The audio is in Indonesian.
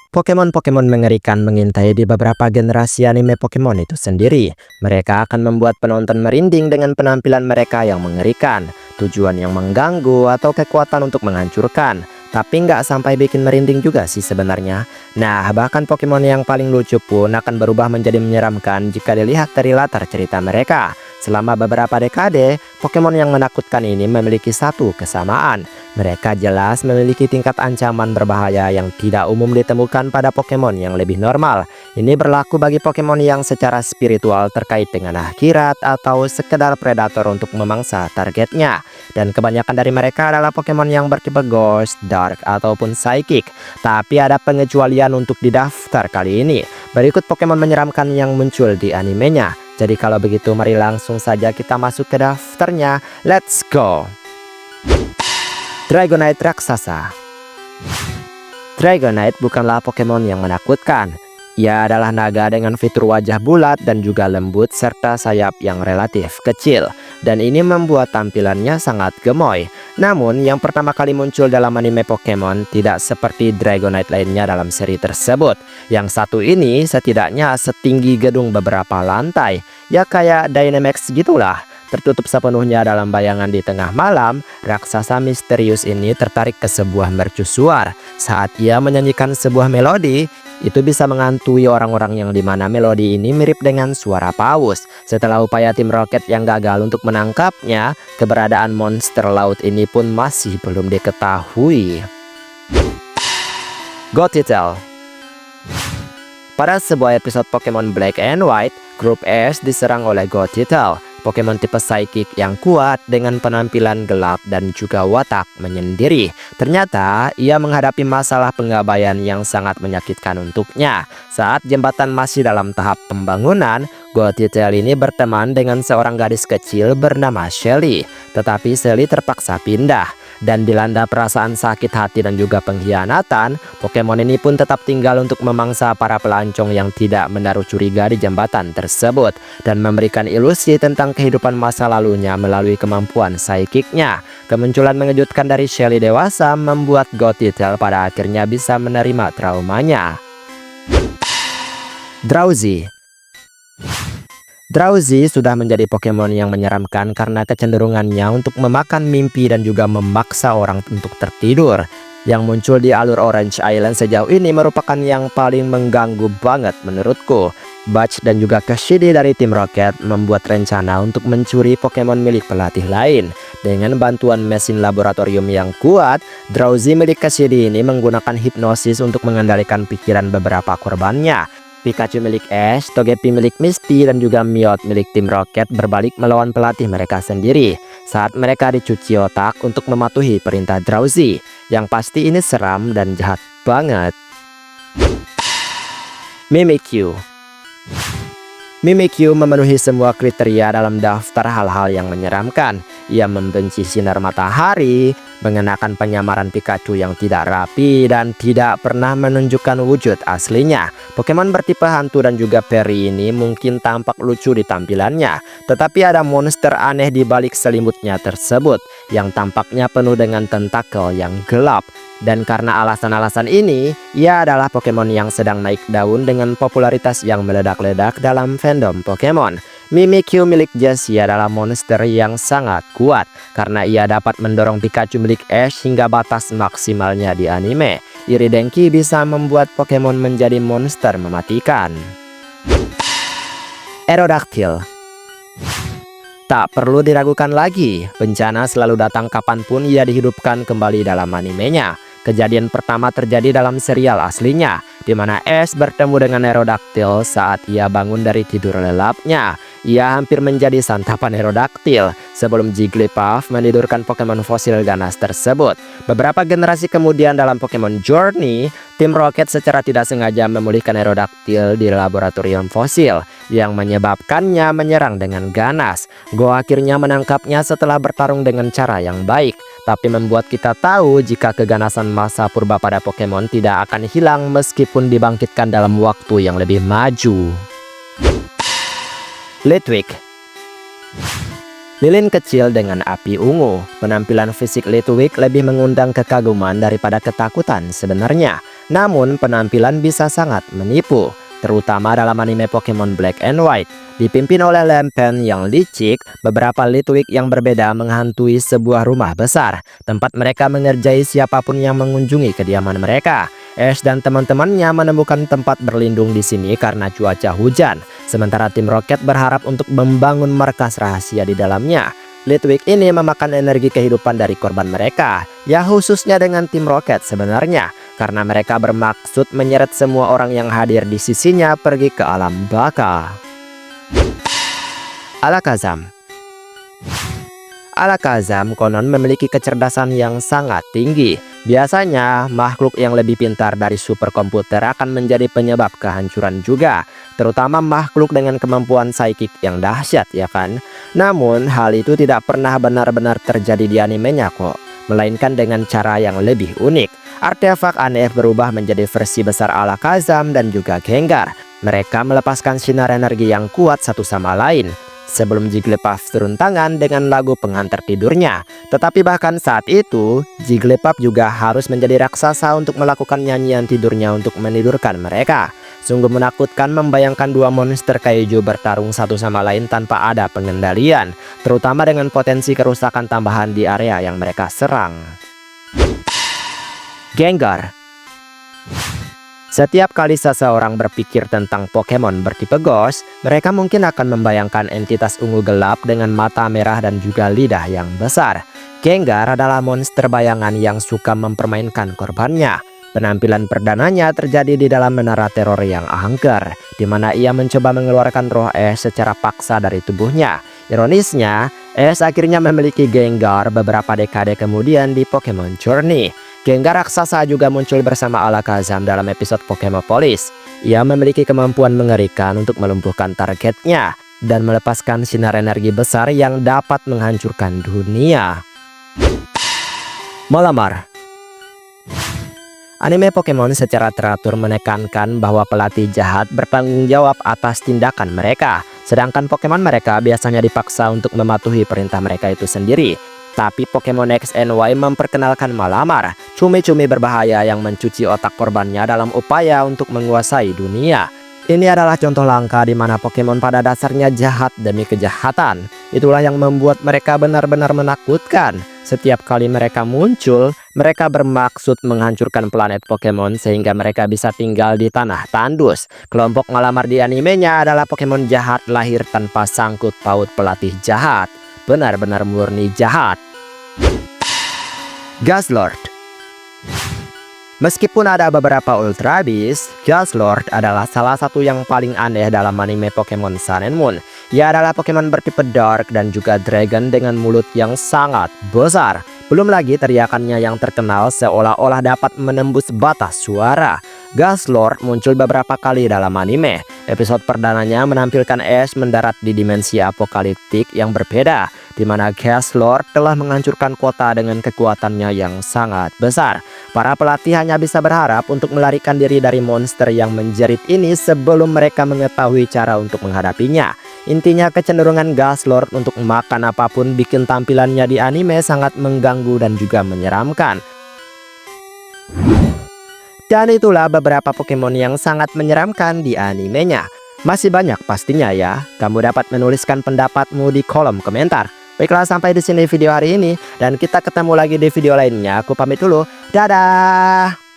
Pokemon-Pokemon mengerikan mengintai di beberapa generasi anime Pokemon itu sendiri. Mereka akan membuat penonton merinding dengan penampilan mereka yang mengerikan, tujuan yang mengganggu, atau kekuatan untuk menghancurkan. Tapi nggak sampai bikin merinding juga sih sebenarnya. Nah, bahkan Pokemon yang paling lucu pun akan berubah menjadi menyeramkan jika dilihat dari latar cerita mereka. Selama beberapa dekade, Pokemon yang menakutkan ini memiliki satu kesamaan. Mereka jelas memiliki tingkat ancaman berbahaya yang tidak umum ditemukan pada Pokemon yang lebih normal. Ini berlaku bagi Pokemon yang secara spiritual terkait dengan akhirat atau sekedar predator untuk memangsa targetnya. Dan kebanyakan dari mereka adalah Pokemon yang bertipe Ghost, Dark, ataupun Psychic. Tapi ada pengecualian untuk di daftar kali ini. Berikut Pokemon menyeramkan yang muncul di animenya. Jadi kalau begitu mari langsung saja kita masuk ke daftarnya. Let's go! Dragonite Raksasa. Dragonite bukanlah Pokemon yang menakutkan. Ia adalah naga dengan fitur wajah bulat dan juga lembut serta sayap yang relatif kecil. Dan ini membuat tampilannya sangat gemoy. Namun yang pertama kali muncul dalam anime Pokemon tidak seperti Dragonite lainnya dalam seri tersebut. Yang satu ini setidaknya setinggi gedung beberapa lantai. Ya kayak Dynamax gitulah. Tertutup sepenuhnya dalam bayangan di tengah malam, raksasa misterius ini tertarik ke sebuah mercusuar. Saat ia menyanyikan sebuah melodi, itu bisa menghantui orang-orang yang dimana melodi ini mirip dengan suara paus. Setelah upaya tim Rocket yang gagal untuk menangkapnya, keberadaan monster laut ini pun masih belum diketahui. Gothitelle. Pada sebuah episode Pokemon Black and White, grup Ash diserang oleh Gothitelle. Pokemon tipe Psychic yang kuat dengan penampilan gelap dan juga watak menyendiri. Ternyata ia menghadapi masalah pengabaian yang sangat menyakitkan untuknya. Saat jembatan masih dalam tahap pembangunan, Gothitelle ini berteman dengan seorang gadis kecil bernama Shelly. Tetapi Shelly terpaksa pindah. Dan dilanda perasaan sakit hati dan juga pengkhianatan, Pokemon ini pun tetap tinggal untuk memangsa para pelancong yang tidak menaruh curiga di jembatan tersebut dan memberikan ilusi tentang kehidupan masa lalunya melalui kemampuan psychic-nya. Kemunculan mengejutkan dari Shelly dewasa membuat Gothitelle pada akhirnya bisa menerima traumanya. Drowzee. Drowzee sudah menjadi Pokemon yang menyeramkan karena kecenderungannya untuk memakan mimpi dan juga memaksa orang untuk tertidur. Yang muncul di alur Orange Island sejauh ini merupakan yang paling mengganggu banget menurutku. Butch dan juga Cassidy dari tim Rocket membuat rencana untuk mencuri Pokemon milik pelatih lain. Dengan bantuan mesin laboratorium yang kuat, Drowzee milik Cassidy ini menggunakan hipnosis untuk mengendalikan pikiran beberapa korbannya. Pikachu milik Ash, Togepi milik Misty, dan juga Meowth milik tim Rocket berbalik melawan pelatih mereka sendiri saat mereka dicuci otak untuk mematuhi perintah Drowzee. Yang pasti ini seram dan jahat banget. Mimikyu. Mimikyu memenuhi semua kriteria dalam daftar hal-hal yang menyeramkan. Ia membenci sinar matahari, mengenakan penyamaran Pikachu yang tidak rapi, dan tidak pernah menunjukkan wujud aslinya. Pokemon bertipe hantu dan juga peri ini mungkin tampak lucu di tampilannya, tetapi ada monster aneh di balik selimutnya tersebut, yang tampaknya penuh dengan tentakel yang gelap. Dan karena alasan-alasan ini, ia adalah Pokemon yang sedang naik daun dengan popularitas yang meledak-ledak dalam fandom Pokemon. Mimikyu milik Jessie adalah monster yang sangat kuat karena ia dapat mendorong Pikachu milik Ash hingga batas maksimalnya di anime. Iridenki bisa membuat Pokemon menjadi monster mematikan. Aerodactyl. Tak perlu diragukan lagi, bencana selalu datang kapanpun ia dihidupkan kembali dalam animenya. Kejadian pertama terjadi dalam serial aslinya, di mana Ash bertemu dengan Aerodactyl saat ia bangun dari tidur lelapnya. Ia hampir menjadi santapan Aerodactyl sebelum Jigglypuff menidurkan Pokemon fosil ganas tersebut. Beberapa generasi kemudian dalam Pokemon Journey, tim Rocket secara tidak sengaja memulihkan Aerodactyl di laboratorium fosil, yang menyebabkannya menyerang dengan ganas. Go akhirnya menangkapnya setelah bertarung dengan cara yang baik, tapi membuat kita tahu jika keganasan masa purba pada Pokemon tidak akan hilang meskipun dibangkitkan dalam waktu yang lebih maju. Litwick. Lilin kecil dengan api ungu. Penampilan fisik Litwick lebih mengundang kekaguman daripada ketakutan sebenarnya. Namun penampilan bisa sangat menipu, terutama dalam anime Pokemon Black and White. Dipimpin oleh Lampen yang licik, beberapa Litwick yang berbeda menghantui sebuah rumah besar, tempat mereka mengerjai siapapun yang mengunjungi kediaman mereka. Ash dan teman-temannya menemukan tempat berlindung di sini karena cuaca hujan, sementara tim Rocket berharap untuk membangun markas rahasia di dalamnya. Litwick ini memakan energi kehidupan dari korban mereka, ya khususnya dengan tim Rocket sebenarnya, karena mereka bermaksud menyeret semua orang yang hadir di sisinya pergi ke alam baka. Alakazam. Alakazam konon memiliki kecerdasan yang sangat tinggi. Biasanya, makhluk yang lebih pintar dari superkomputer akan menjadi penyebab kehancuran juga, terutama makhluk dengan kemampuan psychic yang dahsyat, ya kan? Namun, hal itu tidak pernah benar-benar terjadi di animenya kok, melainkan dengan cara yang lebih unik. Artefak aneh berubah menjadi versi besar Alakazam dan juga Gengar. Mereka melepaskan sinar energi yang kuat satu sama lain sebelum Jigglypuff turun tangan dengan lagu pengantar tidurnya. Tetapi bahkan saat itu, Jigglypuff juga harus menjadi raksasa untuk melakukan nyanyian tidurnya untuk menidurkan mereka. Sungguh menakutkan membayangkan dua monster kaiju bertarung satu sama lain tanpa ada pengendalian, terutama dengan potensi kerusakan tambahan di area yang mereka serang. Gengar. Setiap kali seseorang berpikir tentang Pokemon bertipe Ghost, mereka mungkin akan membayangkan entitas ungu gelap dengan mata merah dan juga lidah yang besar. Gengar adalah monster bayangan yang suka mempermainkan korbannya. Penampilan perdananya terjadi di dalam menara teror yang angker, di mana ia mencoba mengeluarkan roh Ash secara paksa dari tubuhnya. Ironisnya, Ash akhirnya memiliki Gengar beberapa dekade kemudian di Pokemon Journey. Gengar raksasa juga muncul bersama Alakazam dalam episode Pokemopolis. Ia memiliki kemampuan mengerikan untuk melumpuhkan targetnya dan melepaskan sinar energi besar yang dapat menghancurkan dunia. Malamar. Anime Pokemon secara teratur menekankan bahwa pelatih jahat bertanggung jawab atas tindakan mereka, sedangkan Pokemon mereka biasanya dipaksa untuk mematuhi perintah mereka itu sendiri. Tapi Pokemon X and Y memperkenalkan Malamar, cumi-cumi berbahaya yang mencuci otak korbannya dalam upaya untuk menguasai dunia. Ini adalah contoh langka di mana Pokemon pada dasarnya jahat demi kejahatan. Itulah yang membuat mereka benar-benar menakutkan. Setiap kali mereka muncul, mereka bermaksud menghancurkan planet Pokemon sehingga mereka bisa tinggal di tanah tandus. Kelompok Malamar di animenya adalah Pokemon jahat lahir tanpa sangkut paut pelatih jahat. Benar-benar murni jahat. Guzzlord. Meskipun ada beberapa Ultra Beast, Guzzlord adalah salah satu yang paling aneh dalam anime Pokemon Sun and Moon. Ia adalah Pokemon bertipe Dark dan juga Dragon dengan mulut yang sangat besar. Belum lagi teriakannya yang terkenal seolah-olah dapat menembus batas suara. Guzzlord muncul beberapa kali dalam anime. Episode perdananya menampilkan Ash mendarat di dimensi apokaliptik yang berbeda, di mana Guzzlord telah menghancurkan kota dengan kekuatannya yang sangat besar. Para pelatih hanya bisa berharap untuk melarikan diri dari monster yang menjerit ini sebelum mereka mengetahui cara untuk menghadapinya. Intinya kecenderungan Guzzlord untuk makan apapun bikin tampilannya di anime sangat mengganggu dan juga menyeramkan. Dan itulah beberapa Pokemon yang sangat menyeramkan di animenya. Masih banyak pastinya ya. Kamu dapat menuliskan pendapatmu di kolom komentar. Baiklah, sampai di sini video hari ini dan kita ketemu lagi di video lainnya. Aku pamit dulu. Dadah.